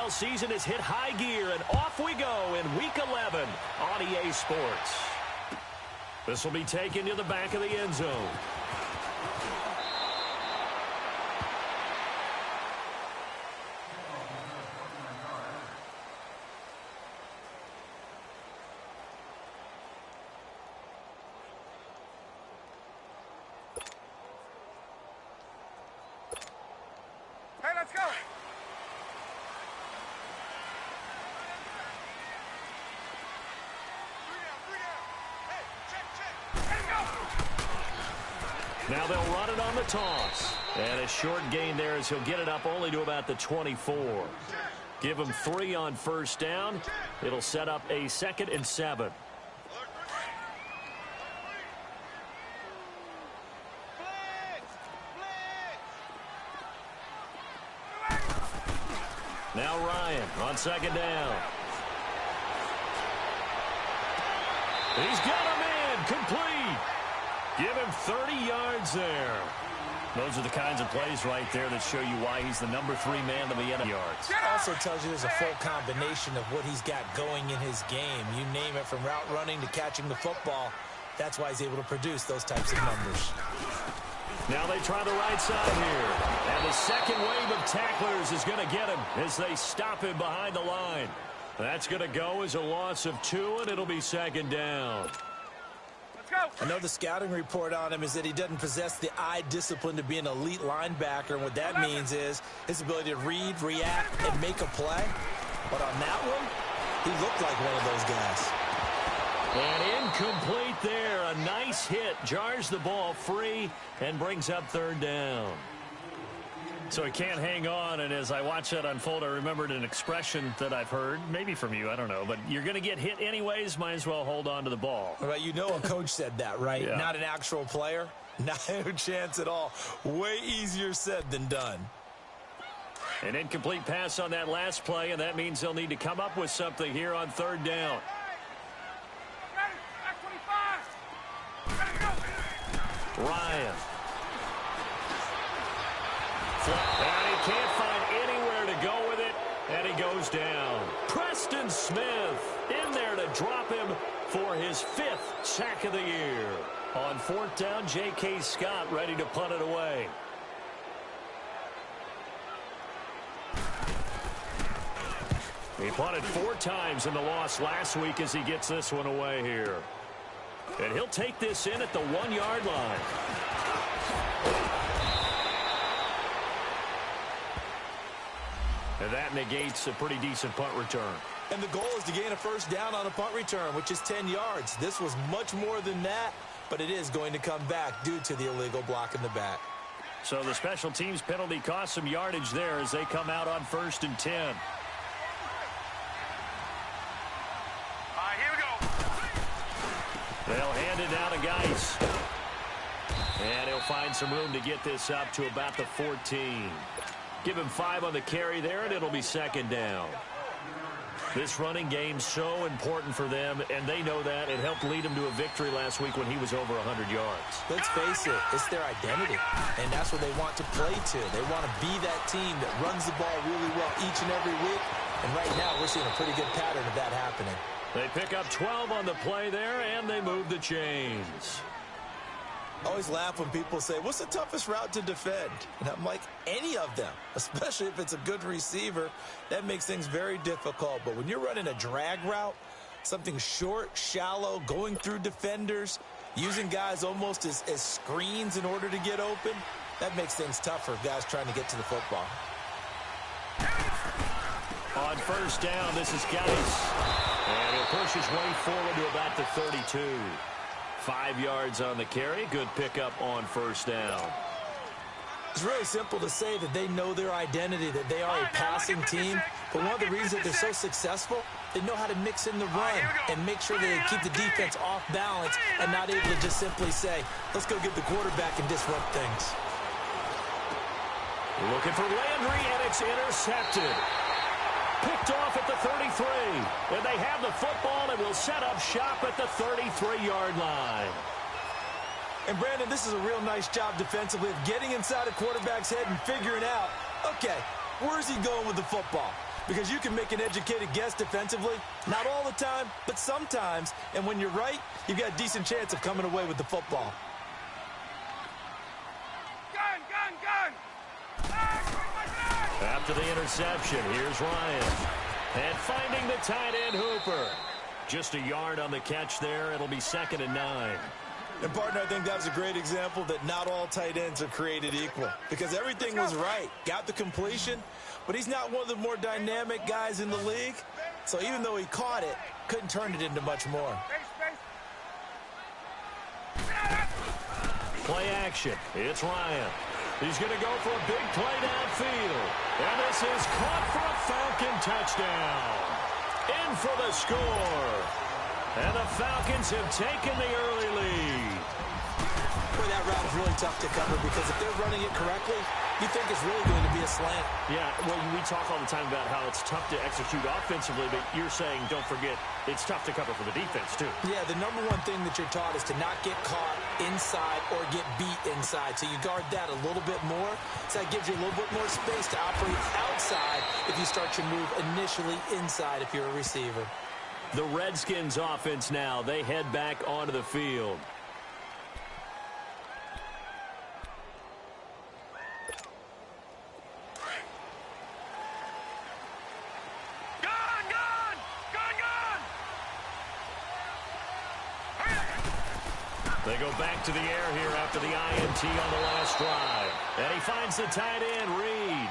NFL season has hit high gear, and off we go in Week 11 on EA Sports. This will be taken to the back of the end zone. Hey, let's go. Now they'll run it on the toss. And a short gain there as he'll get it up only to about the 24. Give him 3 on first down. It'll set up a 2nd and 7. Now Ryan on 2nd down. He's got him in. Complete. Give him 30 yards there. Those are the kinds of plays right there that show you why he's the number 3 man in the NFL yards. Also tells you there's a full combination of what he's got going in his game. You name it, from route running to catching the football. That's why he's able to produce those types of numbers. Now they try the right side here. And the second wave of tacklers is going to get him as they stop him behind the line. That's going to go as a loss of 2, and it'll be 2nd down. I know the scouting report on him is that he doesn't possess the eye discipline to be an elite linebacker. And what that means is his ability to read, react, and make a play. But on that one, he looked like one of those guys. And incomplete there. A nice hit. Jars the ball free and brings up 3rd down. So he can't hang on, and as I watch that unfold, I remembered an expression that I've heard, maybe from you, I don't know, but you're going to get hit anyways, might as well hold on to the ball. Well, you know a coach said that, right? Yeah. Not an actual player. No chance at all. Way easier said than done. An incomplete pass on that last play, and that means they'll need to come up with something here on 3rd down. Ryan. And he can't find anywhere to go with it, and he goes down. Preston Smith in there to drop him for his 5th sack of the year. On 4th down, J.K. Scott ready to punt it away. He punted 4 times in the loss last week as he gets this one away here. And he'll take this in at the 1-yard line. And that negates a pretty decent punt return. And the goal is to gain a first down on a punt return, which is 10 yards. This was much more than that, but it is going to come back due to the illegal block in the back. So the special teams penalty cost some yardage there as they come out on 1st and 10. All right, here we go. They'll hand it down to Geis. And he'll find some room to get this up to about the 14. Give him 5 on the carry there, and it'll be 2nd down. This running game's so important for them, and they know that. It helped lead them to a victory last week when he was over 100 yards. Let's face it, it's their identity, and that's what they want to play to. They want to be that team that runs the ball really well each and every week, and right now we're seeing a pretty good pattern of that happening. They pick up 12 on the play there, and they move the chains. I always laugh when people say, what's the toughest route to defend? And I'm like, any of them, especially if it's a good receiver. That makes things very difficult. But when you're running a drag route, something short, shallow, going through defenders, using guys almost as screens in order to get open, that makes things tough for guys trying to get to the football. On 1st down, this is Geis. And he'll push his way forward to about the 32. 5 yards on the carry. Good pickup on 1st down. It's really simple to say that they know their identity, that they are a passing team. But one of the reasons that they're so successful, they know how to mix in the run and make sure that they keep the defense off balance and not able to just simply say, let's go get the quarterback and disrupt things. Looking for Landry, and it's intercepted. Picked off at the 33. And they have the football and will set up shop at the 33-yard line. And, Brandon, this is a real nice job defensively of getting inside a quarterback's head and figuring out, okay, where's he going with the football? because you can make an educated guess defensively. Not all the time, but sometimes. And when you're right, you've got a decent chance of coming away with the football. Gun, gun, gun! After the interception, here's Ryan. And finding the tight end Hooper. Just a yard on the catch there. It'll be 2nd and 9. And, partner, I think that was a great example that not all tight ends are created equal, because everything was right. Got the completion, but he's not one of the more dynamic guys in the league. So even though he caught it, couldn't turn it into much more. Play action. It's Ryan. He's going to go for a big play downfield. And this is caught for a Falcon touchdown. In for the score. And the Falcons have taken the early lead. Boy, that route is really tough to cover, because if they're running it correctly, you think it's really going to be a slant. Yeah, well, we talk all the time about how it's tough to execute offensively, but you're saying, don't forget, it's tough to cover for the defense, too. Yeah, the number one thing that you're taught is to not get caught inside or get beat inside. So you guard that a little bit more. So that gives you a little bit more space to operate outside if you start your move initially inside if you're a receiver. The Redskins offense now, they head back onto the field. They go back to the air here after the INT on the last drive. And he finds the tight end, Reed.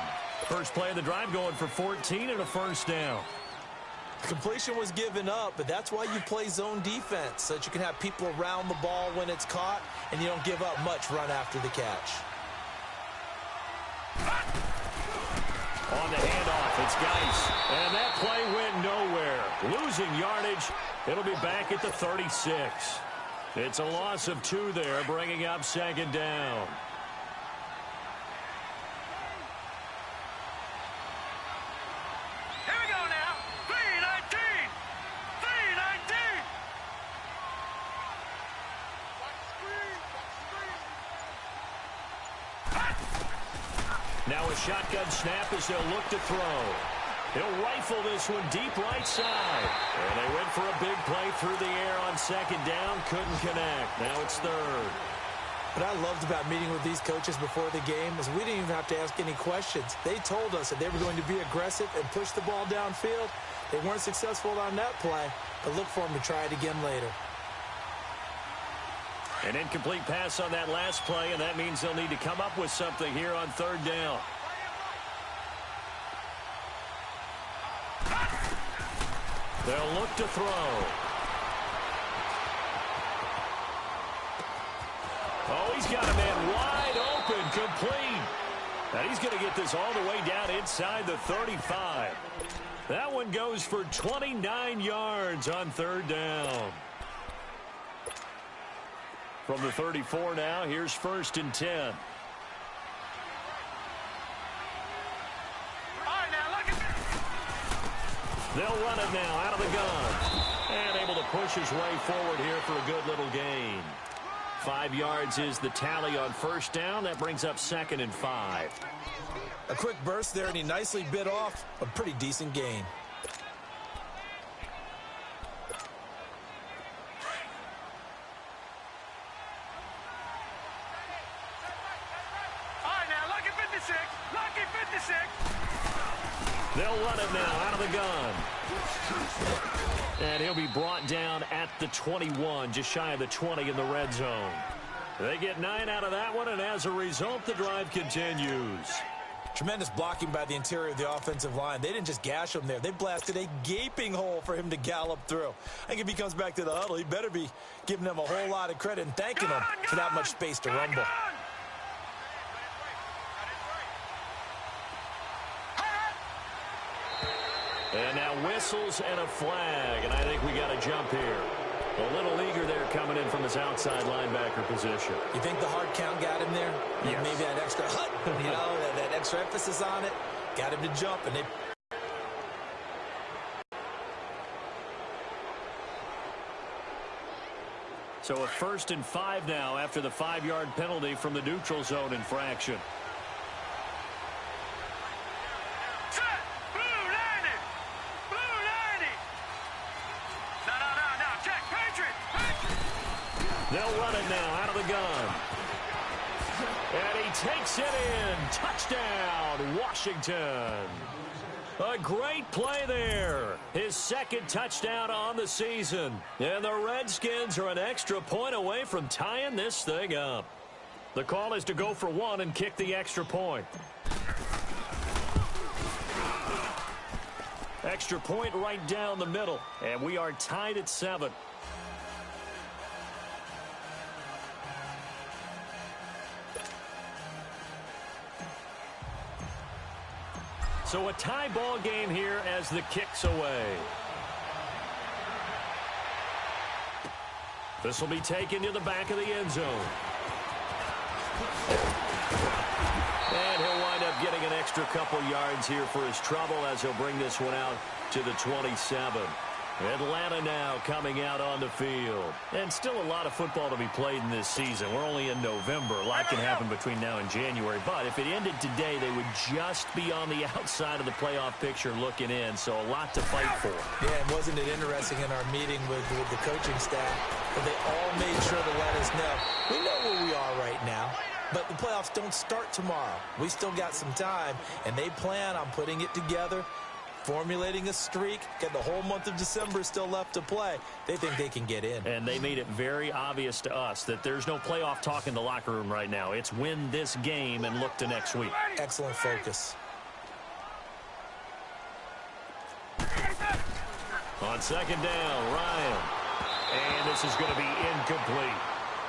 First play of the drive going for 14 and a first down. Completion was given up, but that's why you play zone defense, so that you can have people around the ball when it's caught, and you don't give up much run after the catch. On the handoff, it's Geis. And that play went nowhere. Losing yardage. It'll be back at the 36. It's a loss of 2 there, bringing up 2nd down. Here we go now. 3-19. 3-19. Now a shotgun snap as they'll look to throw. He'll rifle this one deep right side. And they went for a big play through the air on 2nd down. Couldn't connect. Now it's 3rd. What I loved about meeting with these coaches before the game is we didn't even have to ask any questions. They told us that they were going to be aggressive and push the ball downfield. They weren't successful on that play, but look for them to try it again later. An incomplete pass on that last play, and that means they'll need to come up with something here on 3rd down. They'll look to throw. Oh, he's got a man wide open, complete. And he's going to get this all the way down inside the 35. That one goes for 29 yards on 3rd down. From the 34 now, here's 1st and 10. They'll run it now out of the gun. And able to push his way forward here for a good little gain. 5 yards is the tally on 1st down. That brings up 2nd and 5. A quick burst there, and he nicely bit off a pretty decent gain. All right, now, lucky 56. Lucky 56. They'll run it now out of the gun. And he'll be brought down at the 21, just shy of the 20 in the red zone. They get 9 out of that one, and as a result, the drive continues. Tremendous blocking by the interior of the offensive line. They didn't just gash him there. They blasted a gaping hole for him to gallop through. I think if he comes back to the huddle, he better be giving them a whole lot of credit and thanking them for that much space to rumble. And now whistles and a flag, and I think we got a jump here. A little eager there coming in from his outside linebacker position. You think the hard count got him there? Yes. Maybe that extra hut, you know, that extra emphasis on it, got him to jump, and they... So a 1st and 5 now after the 5-yard penalty from the neutral zone infraction. Set. Blue 90. takes it in. Touchdown, Washington. A great play there. His second touchdown on the season. And the Redskins are an extra point away from tying this thing up. The call is to go for one and kick the extra point. Extra point right down the middle. And we are tied at 7. So a tie ball game here as the kick's away. This will be taken to the back of the end zone. And he'll wind up getting an extra couple yards here for his trouble as he'll bring this one out to the 27. Atlanta now coming out on the field. And still a lot of football to be played in this season. We're only in November. A lot can happen between now and January. But if it ended today, they would just be on the outside of the playoff picture looking in. So a lot to fight for. Yeah, and wasn't it interesting in our meeting with the coaching staff that they all made sure to let us know. We know where we are right now. But the playoffs don't start tomorrow. We still got some time. And they plan on putting it together, formulating a streak, got the whole month of December still left to play. They think they can get in. And they made it very obvious to us that there's no playoff talk in the locker room right now. It's win this game and look to next week. Excellent focus. On second down, Ryan. And this is going to be incomplete.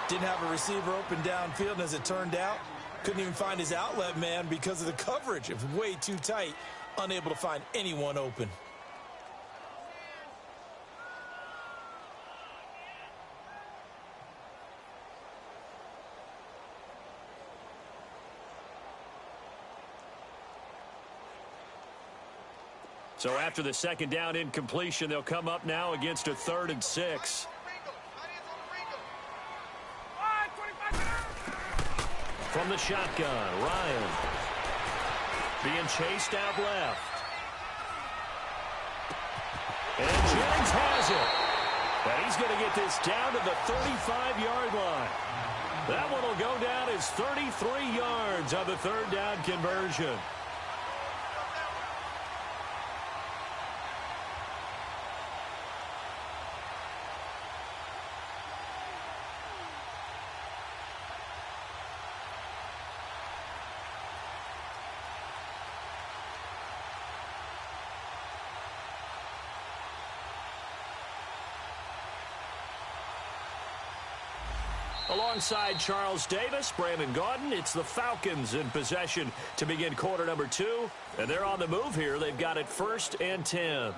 Didn't have a receiver open downfield, and as it turned out, couldn't even find his outlet man because of the coverage. It was way too tight. Unable to find anyone open. So after the second down incompletion, they'll come up now against a 3rd and 6. From the shotgun, Ryan. Being chased out left. And Jennings has it. And he's going to get this down to the 35-yard line. That one will go down as 33 yards on the 3rd down conversion. Alongside Charles Davis, Brandon Gaudin, it's the Falcons in possession to begin quarter number 2. And they're on the move here. They've got it 1st and 10.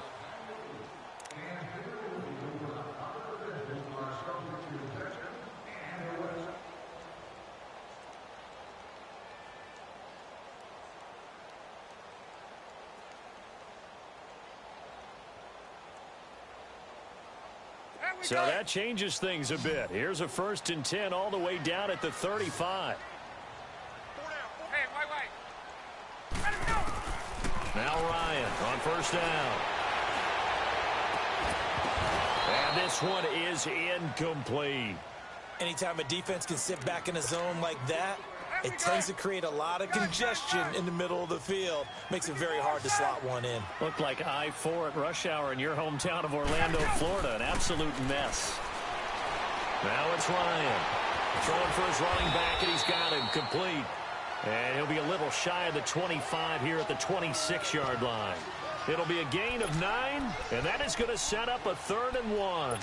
So that changes things a bit. Here's a 1st and 10 all the way down at the 35. Now Ryan on 1st down. And this one is incomplete. Anytime a defense can sit back in a zone like that, it tends to create a lot of congestion in the middle of the field. Makes it very hard to slot one in. Looked like I-4 at rush hour in your hometown of Orlando, Florida. An absolute mess. Now it's Ryan. Throwing for his running back, and he's got him complete. And he'll be a little shy of the 25 here at the 26-yard line. It'll be a gain of 9, and that is going to set up a 3rd and 1.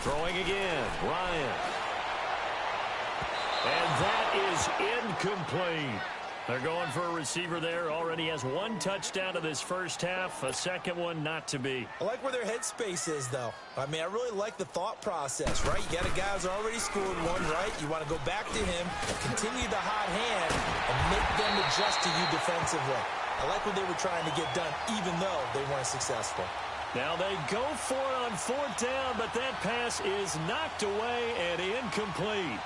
Throwing again, Ryan. And that is incomplete. They're going for a receiver there. Already has 1 touchdown to this first half. A second one not to be. I like where their headspace is, though. I mean, I really like the thought process, right? You got a guy who's already scored one, right? You want to go back to him, continue the hot hand, and make them adjust to you defensively. I like what they were trying to get done, even though they weren't successful. Now they go for it on fourth down, but that pass is knocked away and incomplete.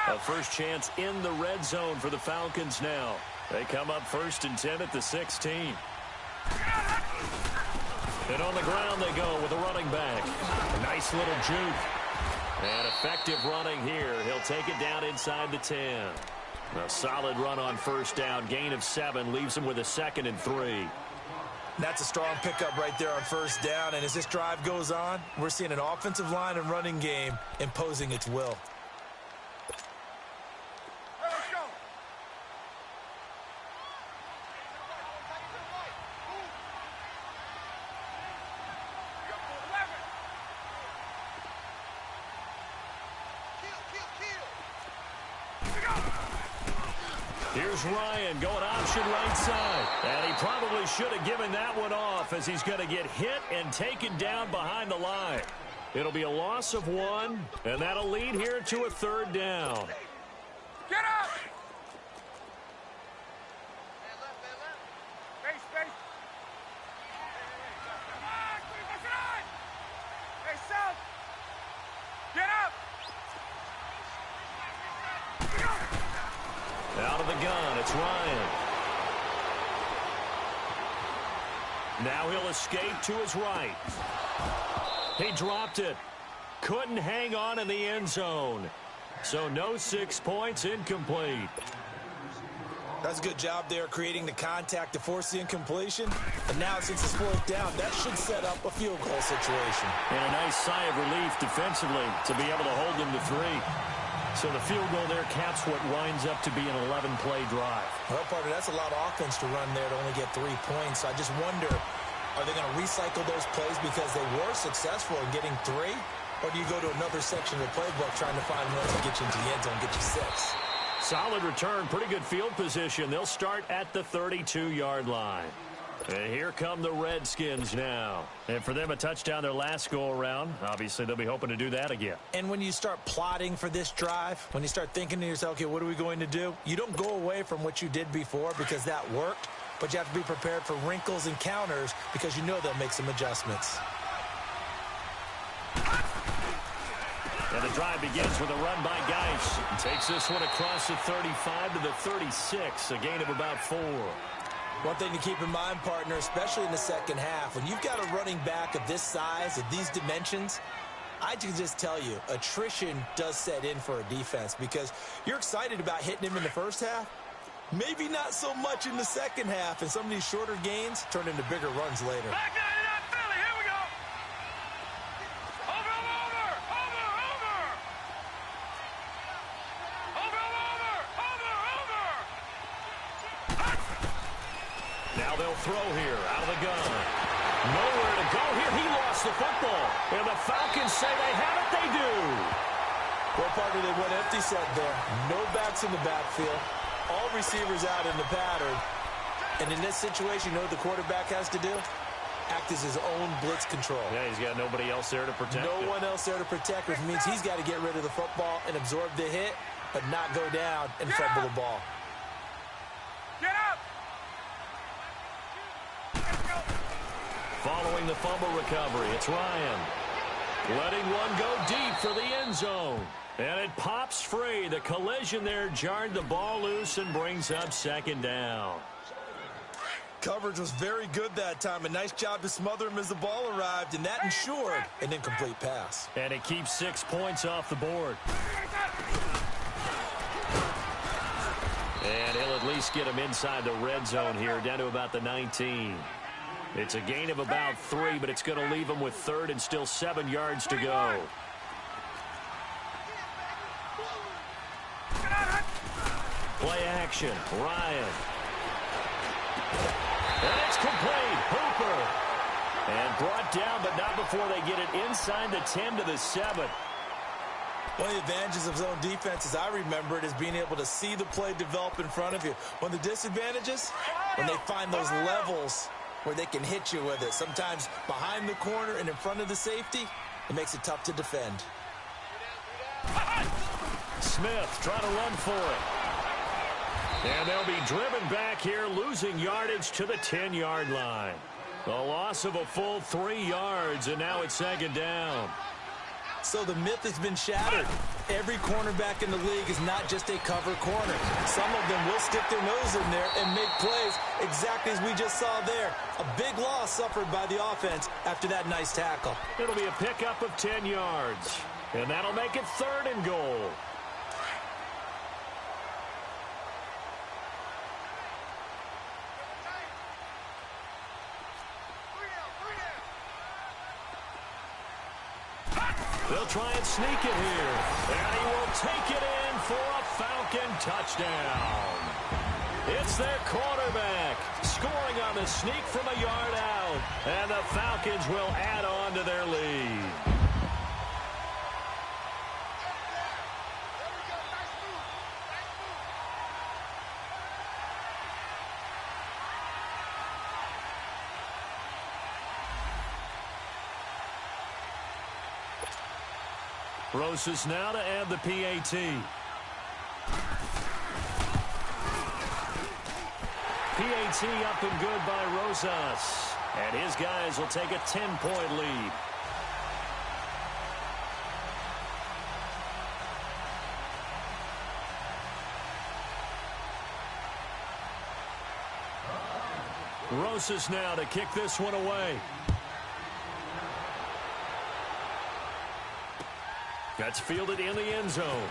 A first chance in the red zone for the Falcons now. They come up 1st and 10 at the 16. And on the ground they go with a running back. A nice little juke. And effective running here. He'll take it down inside the 10. A solid run on first down. Gain of 7 leaves him with a 2nd and 3. That's a strong pickup right there on first down. And as this drive goes on, we're seeing an offensive line and running game imposing its will. Here's Ryan going option right side. And he probably should have given that one off as he's going to get hit and taken down behind the line. It'll be a loss of 1, and that'll lead here to a 3rd down. Get up! Face, face. Hey, south. Get up! Out of the gun, it's Ryan. Now he'll escape to his right. He dropped it. Couldn't hang on in the end zone. So no 6 points, incomplete. That's a good job there creating the contact to force the incompletion. And now since it's 4th down, that should set up a field goal situation. And a nice sigh of relief defensively to be able to hold them to 3. So the field goal there caps what winds up to be an 11-play drive. Well, partner, that's a lot of offense to run there to only get 3 points. So I just wonder, are they going to recycle those plays because they were successful in getting 3? Or do you go to another section of the playbook trying to find one to get you into the end zone, get you 6? Solid return, pretty good field position. They'll start at the 32-yard line. And here come the Redskins now. And for them, a touchdown their last go-around. Obviously, they'll be hoping to do that again. And when you start plotting for this drive, when you start thinking to yourself, okay, what are we going to do? You don't go away from what you did before because that worked, but you have to be prepared for wrinkles and counters because you know they'll make some adjustments. And the drive begins with a run by Geis. Takes this one across the 35 to the 36, a gain of about 4. One thing to keep in mind, partner, especially in the second half, when you've got a running back of this size, of these dimensions, I can just tell you, attrition does set in for a defense because you're excited about hitting him in the first half. Maybe not so much in the second half, and some of these shorter gains turn into bigger runs later. Back 99 Philly, here we go. Over. Now they'll throw here out of the gun. Nowhere to go here. He lost the football. And the Falcons say they have it. They do. Well, partner, they went empty set there. No backs in the backfield. All receivers out in the pattern. And in this situation, you know what the quarterback has to do? Act as his own blitz control. Yeah, he's got nobody else there to protect him. No one else there to protect, which means he's got to get rid of the football and absorb the hit, but not go down and fumble the ball. Get up! Following the fumble recovery, it's Ryan. Letting one go deep for the end zone. And it pops free. The collision there jarred the ball loose and brings up 2nd down. Coverage was very good that time. A nice job to smother him as the ball arrived, and that ensured an incomplete pass. And it keeps 6 points off the board. And he'll at least get him inside the red zone here, down to about the 19. It's a gain of about 3, but it's going to leave him with 3rd and still 7 yards to go. Play action. Ryan. And it's complete. Hooper. And brought down, but not before they get it inside the 10 to the 7. One of the advantages of zone defense, as I remember it, is being able to see the play develop in front of you. One of the disadvantages, when they find those levels where they can hit you with it. Sometimes behind the corner and in front of the safety, it makes it tough to defend. Smith trying to run for it. And they'll be driven back here, losing yardage to the 10-yard line. A loss of a full 3 yards, and now it's second down. So the myth has been shattered. Every cornerback in the league is not just a cover corner. Some of them will stick their nose in there and make plays exactly as we just saw there. A big loss suffered by the offense after that nice tackle. It'll be a pickup of 10 yards, and that'll make it 3rd and goal. They'll try and sneak it here. And he will take it in for a Falcon touchdown. It's their quarterback scoring on the sneak from a yard out. And the Falcons will add on to their lead. Rosas now to add the PAT. PAT up and good by Rosas. And his guys will take a 10-point lead. Rosas now to kick this one away. That's fielded in the end zone.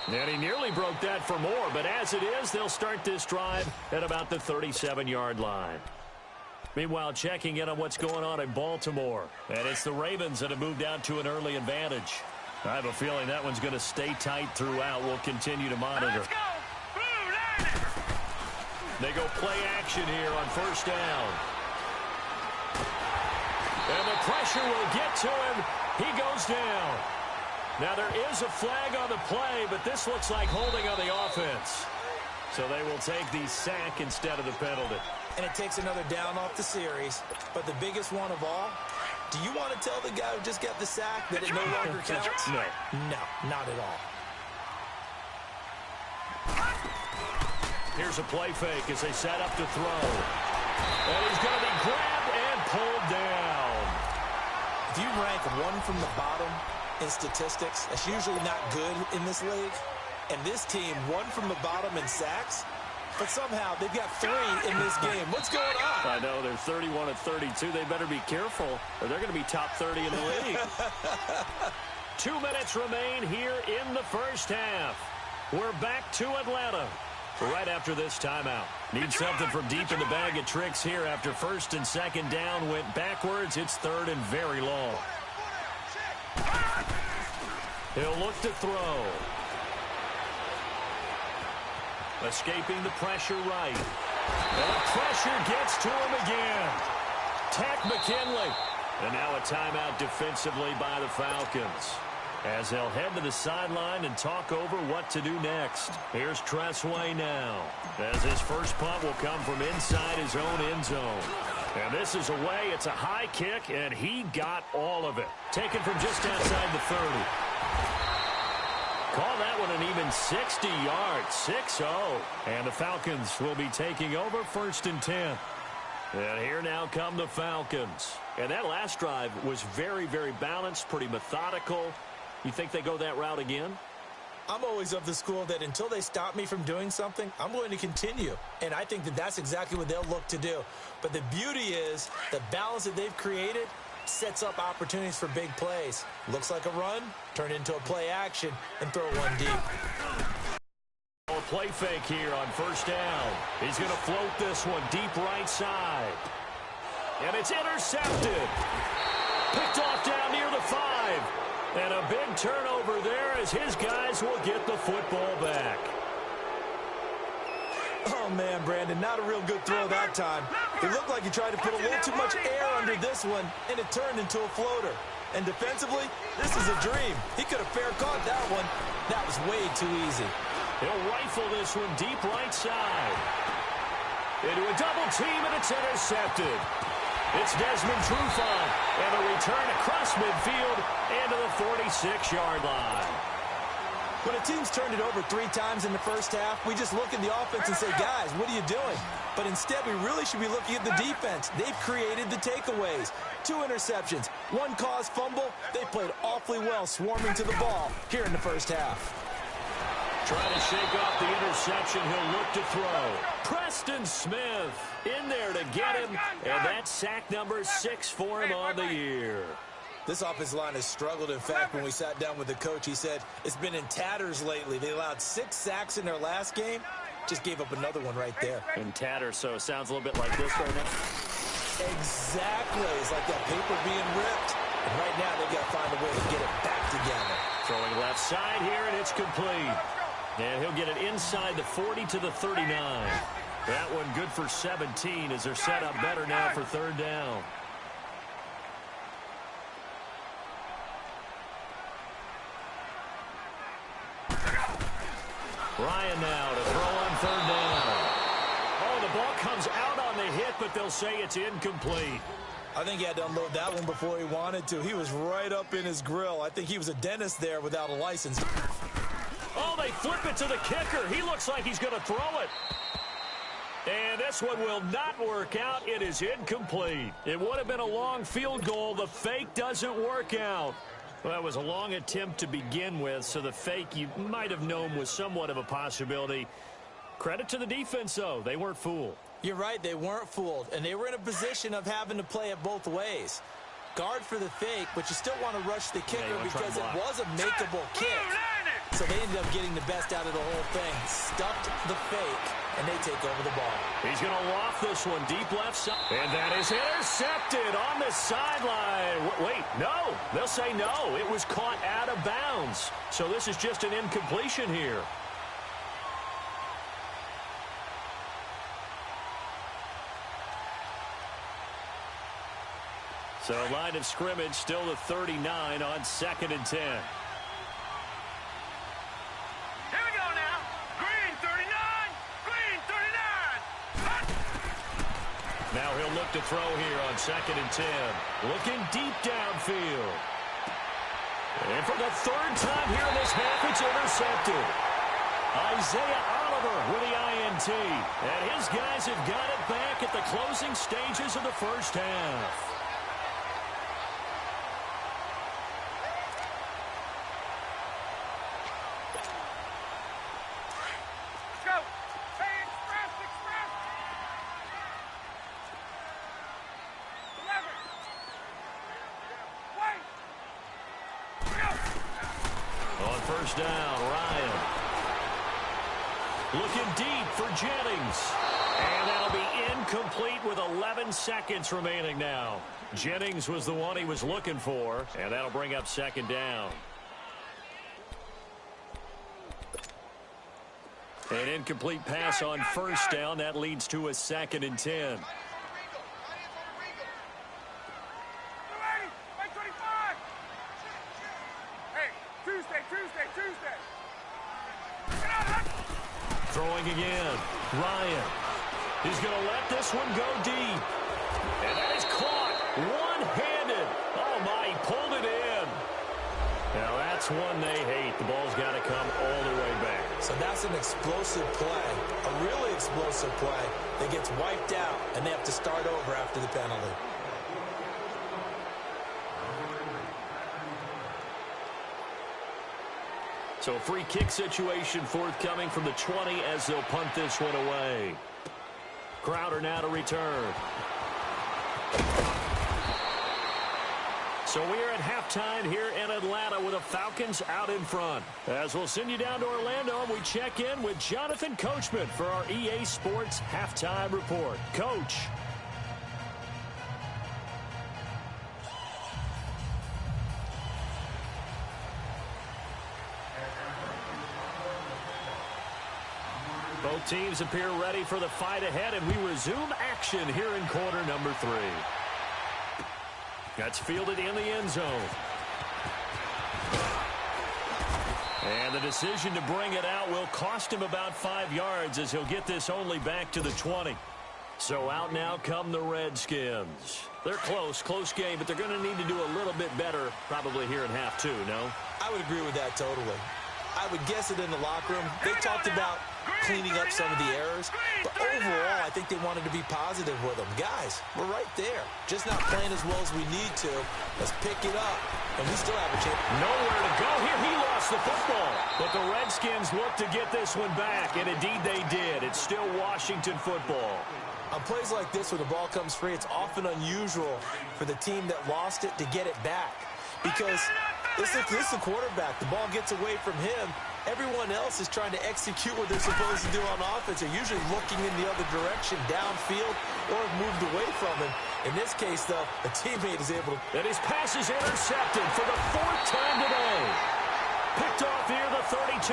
And he nearly broke that for more, but as it is, they'll start this drive at about the 37-yard line. Meanwhile, checking in on what's going on in Baltimore. And it's the Ravens that have moved out to an early advantage. I have a feeling that one's going to stay tight throughout. We'll continue to monitor. Let's go. Blue Niners. They go play action here on 1st down. And the pressure will get to him. He goes down. Now, there is a flag on the play, but this looks like holding on the offense. So they will take the sack instead of the penalty. And it takes another down off the series. But the biggest one of all, do you want to tell the guy who just got the sack that it no longer counts? No. No, not at all. Here's a play fake as they set up to throw. And he's going to be grabbed and pulled down. If you rank one from the bottom in statistics, that's usually not good in this league. And this team, one from the bottom in sacks, but somehow they've got 3 in this game. What's going on? I know, they're 31 of 32. They better be careful, or they're going to be top 30 in the league. 2 minutes remain here in the first half. We're back to Atlanta right after this timeout. Need something from deep in the bag of tricks here after 1st and 2nd down went backwards. It's 3rd and very long. He'll look to throw. Escaping the pressure right. And the pressure gets to him again. Tack McKinley. And now a timeout defensively by the Falcons, as they'll head to the sideline and talk over what to do next. Here's Tressway now, as his first punt will come from inside his own end zone. And this is away. It's a high kick, and he got all of it. Taken from just outside the 30. Call that one an even 60 yards, 6-0. And the Falcons will be taking over 1st and 10. And here now come the Falcons. And that last drive was very, very balanced, pretty methodical. You think they go that route again? I'm always of the school that until they stop me from doing something, I'm going to continue. And I think that that's exactly what they'll look to do. But the beauty is the balance that they've created sets up opportunities for big plays. Looks like a run, turn into a play action, and throw one deep. A play fake here on 1st down. He's going to float this one deep right side. And it's intercepted. Picked off down near the 5. And a big turnover there as his guys will get the football back. Oh, man, Brandon, not a real good throw that time. It looked like he tried to put a little too much air under this one, and it turned into a floater. And defensively, this is a dream. He could have fair caught that one. That was way too easy. He'll rifle this one deep right side. Into a double team, and it's intercepted. It's Desmond Trufant. And a return across midfield and to the 46-yard line. When a team's turned it over 3 times in the first half, we just look at the offense and say, guys, what are you doing? But instead, we really should be looking at the defense. They've created the takeaways. 2 interceptions, 1 caused fumble. They played awfully well swarming to the ball here in the first half. Trying to shake off the interception. He'll look to throw. Preston Smith in there to get him. And that's sack number 6 for him on the year. This offensive line has struggled. In fact, when we sat down with the coach, he said it's been in tatters lately. They allowed 6 sacks in their last game. Just gave up another one right there. In tatters, so it sounds a little bit like this right now. Exactly. It's like that paper being ripped. And right now, they've got to find a way to get it back together. Throwing left side here, and it's complete. And he'll get it inside the 40 to the 39. That one good for 17 as they're set up better now for 3rd down. Ryan now to throw on 3rd down. Oh, the ball comes out on the hit, but they'll say it's incomplete. I think he had to unload that one before he wanted to. He was right up in his grill. I think he was a dentist there without a license. Oh, they flip it to the kicker. He looks like he's going to throw it. And this one will not work out. It is incomplete. It would have been a long field goal. The fake doesn't work out. Well, that was a long attempt to begin with, so the fake you might have known was somewhat of a possibility. Credit to the defense, though. They weren't fooled. You're right. They weren't fooled, and they were in a position of having to play it both ways. Guard for the fake, but you still want to rush the kicker because it was a makeable kick. So they ended up getting the best out of the whole thing. Stuffed the fake, and they take over the ball. He's going to loft this one deep left side. And that is intercepted on the sideline. Wait, no. They'll say no. It was caught out of bounds. So this is just an incompletion here. So line of scrimmage still the 39 on 2nd and 10. Now he'll look to throw here on 2nd and 10. Looking deep downfield. And for the 3rd time here in this half, it's intercepted. Isaiah Oliver with the INT. And his guys have got it back at the closing stages of the first half. Down, Ryan. Looking deep for Jennings. And that'll be incomplete with 11 seconds remaining now. Jennings was the one he was looking for, and that'll bring up 2nd down. An incomplete pass on 1st down. That leads to a 2nd and 10. Throwing again. Ryan. He's going to let this one go deep. And that is caught one-handed. Oh, my, he pulled it in. Now, that's one they hate. The ball's got to come all the way back. So that's an explosive play, a really explosive play that gets wiped out, and they have to start over after the penalty. So a free kick situation forthcoming from the 20 as they'll punt this one away. Crowder now to return. So we are at halftime here in Atlanta with the Falcons out in front. As we'll send you down to Orlando, we check in with Jonathan Coachman for our EA Sports Halftime Report. Coach. Both teams appear ready for the fight ahead, and we resume action here in quarter number 3. That's fielded in the end zone. And the decision to bring it out will cost him about 5 yards as he'll get this only back to the 20. So out now come the Redskins. They're close game, but they're going to need to do a little bit better probably here in half two, no? I would agree with that totally. I would guess it in the locker room. They talked about cleaning up some of the errors, but overall, I think they wanted to be positive with them. Guys, we're right there. Just not playing as well as we need to. Let's pick it up, and we still have a chance. Nowhere to go here. He lost the football, but the Redskins look to get this one back, and indeed they did. It's still Washington football. On plays like this where the ball comes free, it's often unusual for the team that lost it to get it back. Because this is the quarterback. The ball gets away from him. Everyone else is trying to execute what they're supposed to do on offense. They're usually looking in the other direction, downfield, or have moved away from him. In this case, though, a teammate is able to... And his pass is intercepted for the 4th time today. Picked off near the 32.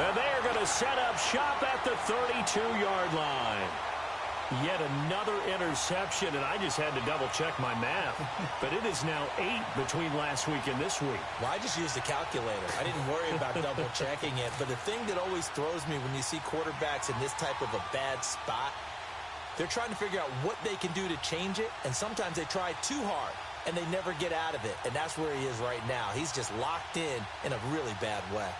And they are going to set up shop at the 32-yard line. Yet another interception, and I just had to double-check my math. But it is now 8 between last week and this week. Well, I just used a calculator. I didn't worry about double-checking it. But the thing that always throws me when you see quarterbacks in this type of a bad spot, they're trying to figure out what they can do to change it, and sometimes they try too hard, and they never get out of it. And that's where he is right now. He's just locked in a really bad way.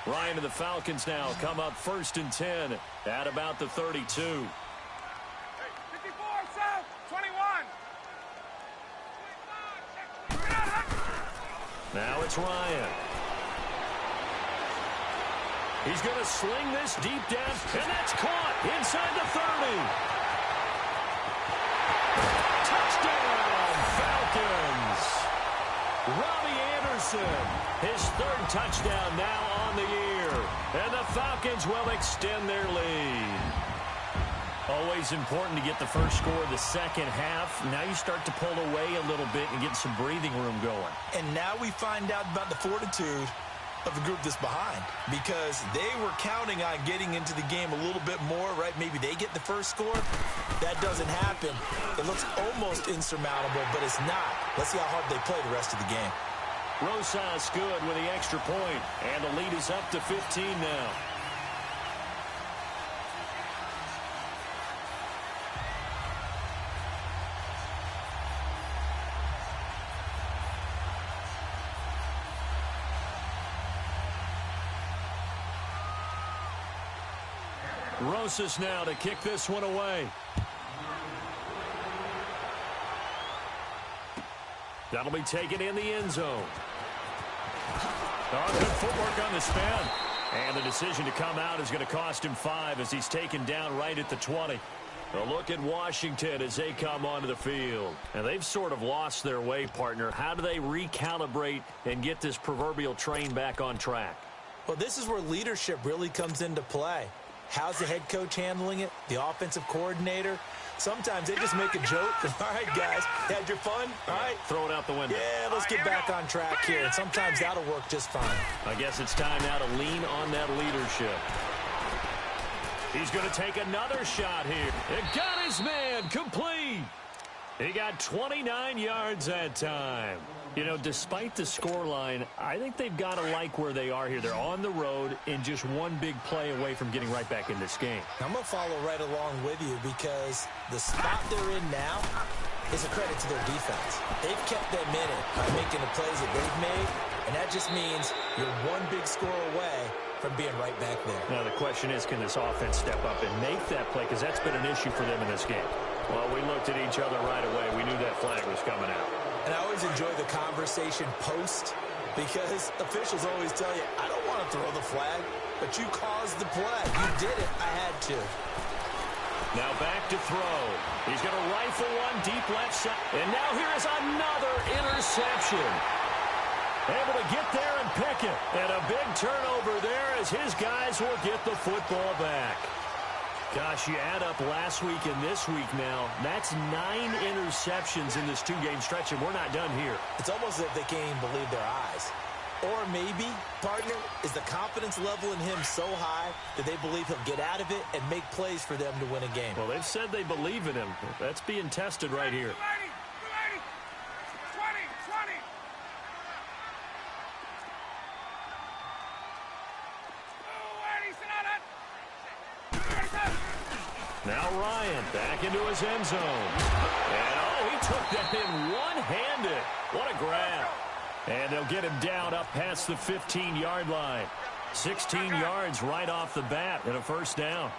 Ryan and the Falcons now come up 1st and 10 at about the 32. 54, South, 21. Now it's Ryan. He's going to sling this deep down, and that's caught inside the 30. Touchdown, Falcons. Robbie Anderson, his 3rd touchdown now on the year. And the Falcons will extend their lead. Always important to get the first score of the second half. Now you start to pull away a little bit and get some breathing room going. And now we find out about the fortitude of the group that's behind, because they were counting on getting into the game a little bit more, right? Maybe they get the first score. That doesn't happen. It looks almost insurmountable, but it's not. Let's see how hard they play the rest of the game. Rosas good with the extra point, and the lead is up to 15 now. Rosas now to kick this one away. That'll be taken in the end zone. Oh, good footwork on the spin. And the decision to come out is going to cost him 5 as he's taken down right at the 20. A look at Washington as they come onto the field. And they've sort of lost their way, partner. How do they recalibrate and get this proverbial train back on track? Well, this is where leadership really comes into play. How's the head coach handling it? The offensive coordinator? Sometimes they just make a joke. All right, guys, had your fun? All right. Throw it out the window. Yeah, let's get back on track here. And sometimes that'll work just fine. I guess it's time now to lean on that leadership. He's going to take another shot here. It got his man complete. He got 29 yards that time. You know, despite the scoreline, I think they've got to like where they are here. They're on the road and just one big play away from getting right back in this game. I'm going to follow right along with you because the spot they're in now is a credit to their defense. They've kept them in it by making the plays that they've made, and that just means you're one big score away from being right back there. Now, the question is, can this offense step up and make that play? Because that's been an issue for them in this game. Well, we looked at each other right away. We knew that flag was coming out. And I always enjoy the conversation post because officials always tell you, I don't want to throw the flag, but you caused the play. You did it. I had to. Now back to throw. He's going to rifle one deep left side. And now here is another interception. Able to get there and pick it. And a big turnover there as his guys will get the football back. Gosh, you add up last week and this week now, that's 9 interceptions in this 2-game stretch, and we're not done here. It's almost as if they can't even believe their eyes. Or maybe, partner, is the confidence level in him so high that they believe he'll get out of it and make plays for them to win a game. Well, they've said they believe in him. That's being tested right here. 20, 20. Now Ryan back into his end zone. And, oh, he took that in one-handed. What a grab. And they'll get him down up past the 15-yard line. 16 yards right off the bat and a first down.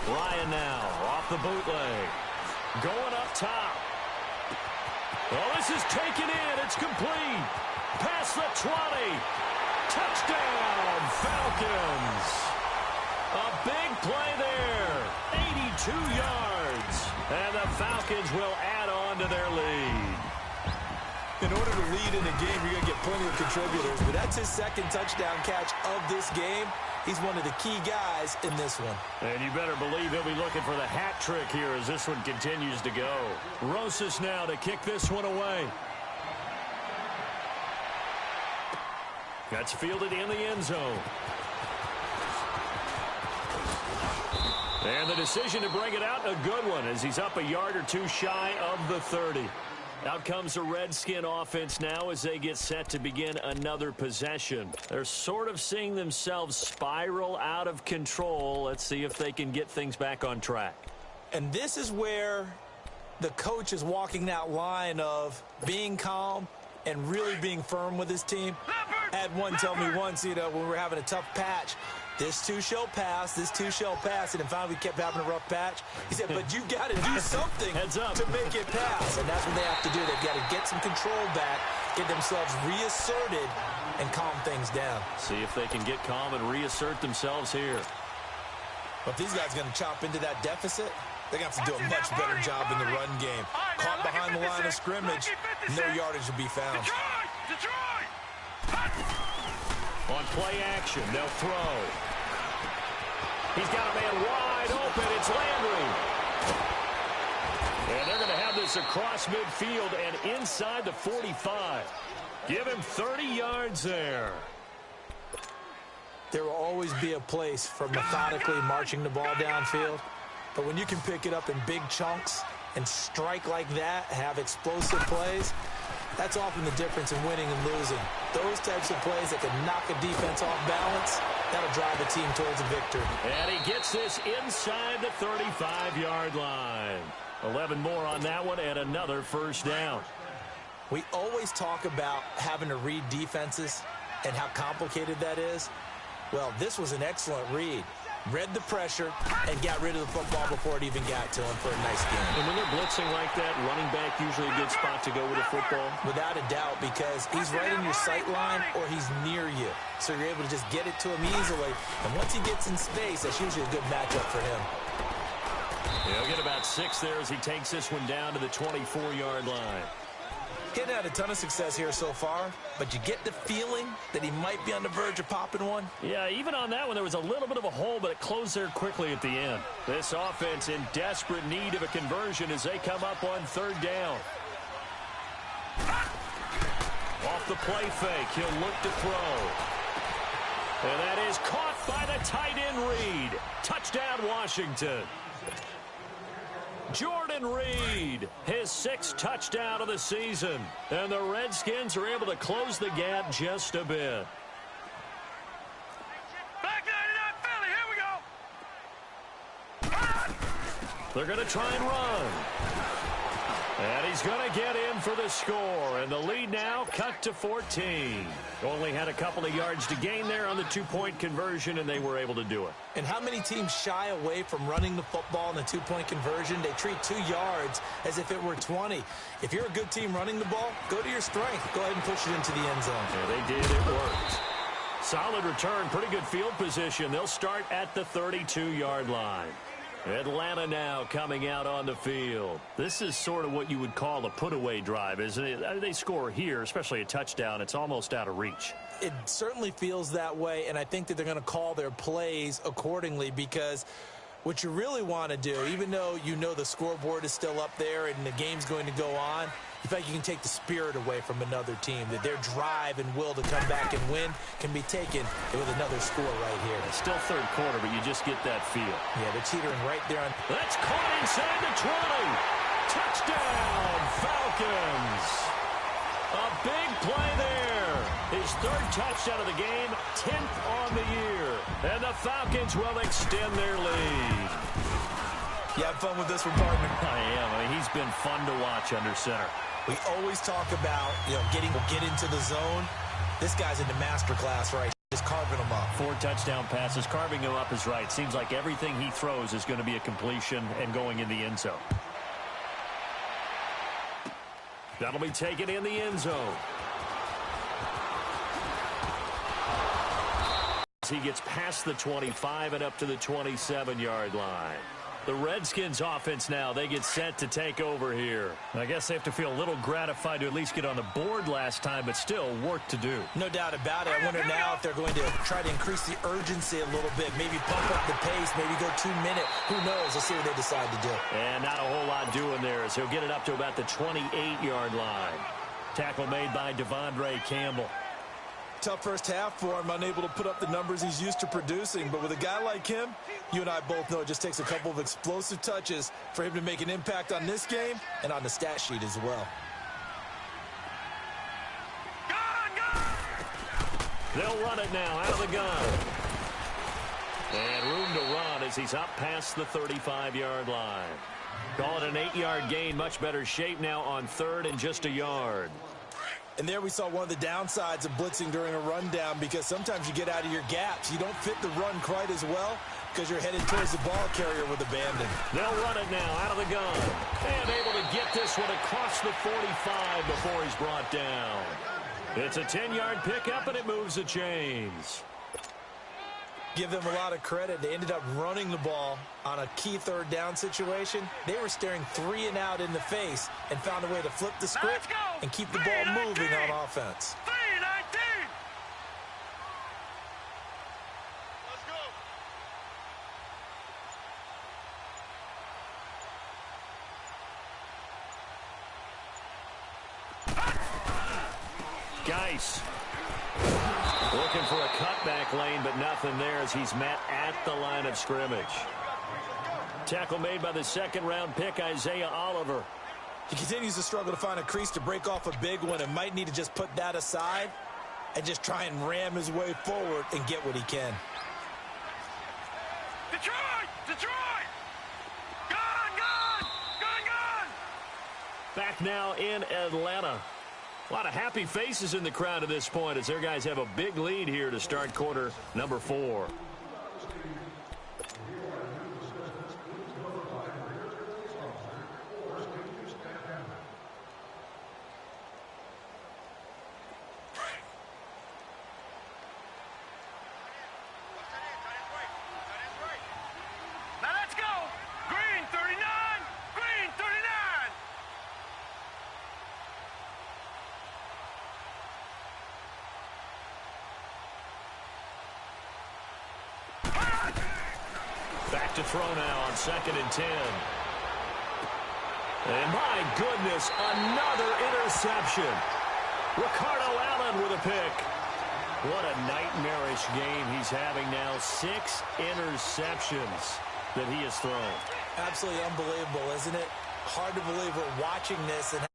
Ryan now off the bootleg. Going up top. Oh, this is taken in. It's complete. Past the 20. Touchdown, Falcons. A big play there. 82 yards. And the Falcons will add on to their lead. In order to lead in a game, you're going to get plenty of contributors. But that's his second touchdown catch of this game. He's one of the key guys in this one. And you better believe he'll be looking for the hat trick here as this one continues to go. Rosas now to kick this one away. That's fielded in the end zone. And the decision to bring it out, a good one, as he's up a yard or two shy of the 30. Out comes the Redskin offense now as they get set to begin another possession. They're sort of seeing themselves spiral out of control. Let's see if they can get things back on track. And this is where the coach is walking that line of being calm and really being firm with his team. I had one tell me once, when we were having a tough patch, this too shall pass, this too shall pass. And then finally we kept having a rough patch. He said, but you got to do something to make it pass. And that's what they have to do. They've got to get some control back, get themselves reasserted, and calm things down. See if they can get calm and reassert themselves here. But if these guys are going to chop into that deficit, they're going to have to do a much better job in the run game. Caught behind the line of scrimmage, no yardage will be found. On play action, they'll throw. He's got a man wide open. It's Landry. And they're going to have this across midfield and inside the 45. Give him 30 yards there. There will always be a place for methodically marching the ball downfield. But when you can pick it up in big chunks and strike like that, have explosive plays, that's often the difference in winning and losing. Those types of plays that can knock a defense off balance, that'll drive a team towards a victory. And he gets this inside the 35-yard line. 11 more on that one and another first down. We always talk about having to read defenses and how complicated that is. Well, this was an excellent read. Read the pressure and got rid of the football before it even got to him for a nice game. And when they're blitzing like that, running back usually a good spot to go with a football? Without a doubt, because he's right in your sight line or he's near you. So you're able to just get it to him easily. And once he gets in space, that's usually a good matchup for him. He'll get about 6 there as he takes this one down to the 24-yard line. Getting had a ton of success here so far, but you get the feeling that he might be on the verge of popping one. Yeah, even on that one, there was a little bit of a hole, but it closed there quickly at the end. This offense in desperate need of a conversion as they come up on third down. Off the play fake, he'll look to throw. And that is caught by the tight end Reed. Touchdown, Washington. Jordan Reed, his 6th touchdown of the season. And the Redskins are able to close the gap just a bit. Back 99 Philly, here we go. They're going to try and run. And he's going to get in for the score. And the lead now cut to 14. Only had a couple of yards to gain there on the 2-point conversion, and they were able to do it. And how many teams shy away from running the football in a 2-point conversion? They treat 2 yards as if it were 20. If you're a good team running the ball, go to your strength. Go ahead and push it into the end zone. Yeah, they did. It worked. Solid return. Pretty good field position. They'll start at the 32-yard line. Atlanta now coming out on the field. This is sort of what you would call a put-away drive, isn't it? They score here, especially a touchdown. It's almost out of reach. It certainly feels that way, and I think that they're going to call their plays accordingly because what you really want to do, even though you know the scoreboard is still up there and the game's going to go on, you feel like you can take the spirit away from another team, that their drive and will to come back and win can be taken with another score right here. It's still third quarter, but you just get that feel. Yeah, they're teetering right there. That's caught inside the 20. Touchdown, Falcons. A big play there. His third touchdown of the game, 10th on the year. And the Falcons will extend their lead. You have fun with this one, partner? I am. I mean, he's been fun to watch under center. We always talk about, get into the zone. This guy's in the master class, right? Just carving them up. 4 touchdown passes. Carving him up is right. Seems like everything he throws is going to be a completion and going in the end zone. That'll be taken in the end zone. He gets past the 25 and up to the 27-yard line. The Redskins offense now, they get set to take over here. I guess they have to feel a little gratified to at least get on the board last time, but still work to do. No doubt about it. I wonder now if they're going to try to increase the urgency a little bit, maybe pump up the pace, maybe go 2-minute. Who knows? Let's see what they decide to do. And not a whole lot doing there as he'll get it up to about the 28-yard line. Tackle made by Devondre Campbell. Tough first half for him, unable to put up the numbers he's used to producing. But with a guy like him, you and I both know it just takes a couple of explosive touches for him to make an impact on this game and on the stat sheet as well. They'll run it now out of the gun. And room to run as he's up past the 35-yard line. Call it an 8-yard gain, much better shape now on 3rd and just a yard. And there we saw one of the downsides of blitzing during a rundown, because sometimes you get out of your gaps. You don't fit the run quite as well because you're headed towards the ball carrier with abandon. They'll run it now out of the gun. And able to get this one across the 45 before he's brought down. It's a 10-yard pickup, and it moves the chains. Give them a lot of credit. They ended up running the ball on a key 3rd down situation. They were staring 3 and out in the face and found a way to flip the script and keep the ball moving on offense. 3-19. Let's go. Geis. Looking for a cutback lane, but nothing there as he's met at the line of scrimmage. Tackle made by the 2nd-round pick, Isaiah Oliver. He continues to struggle to find a crease to break off a big one and might need to just put that aside and just try and ram his way forward and get what he can. Detroit! Detroit! Gun! Back now in Atlanta. A lot of happy faces in the crowd at this point as their guys have a big lead here to start quarter number 4. Now let's go! Green 39! Green 39! Back to throw now on 2nd and 10. And my goodness, another interception. Ricardo Allen with a pick. What a nightmarish game he's having now. 6 interceptions that he has thrown. Absolutely unbelievable, isn't it? Hard to believe we're watching this and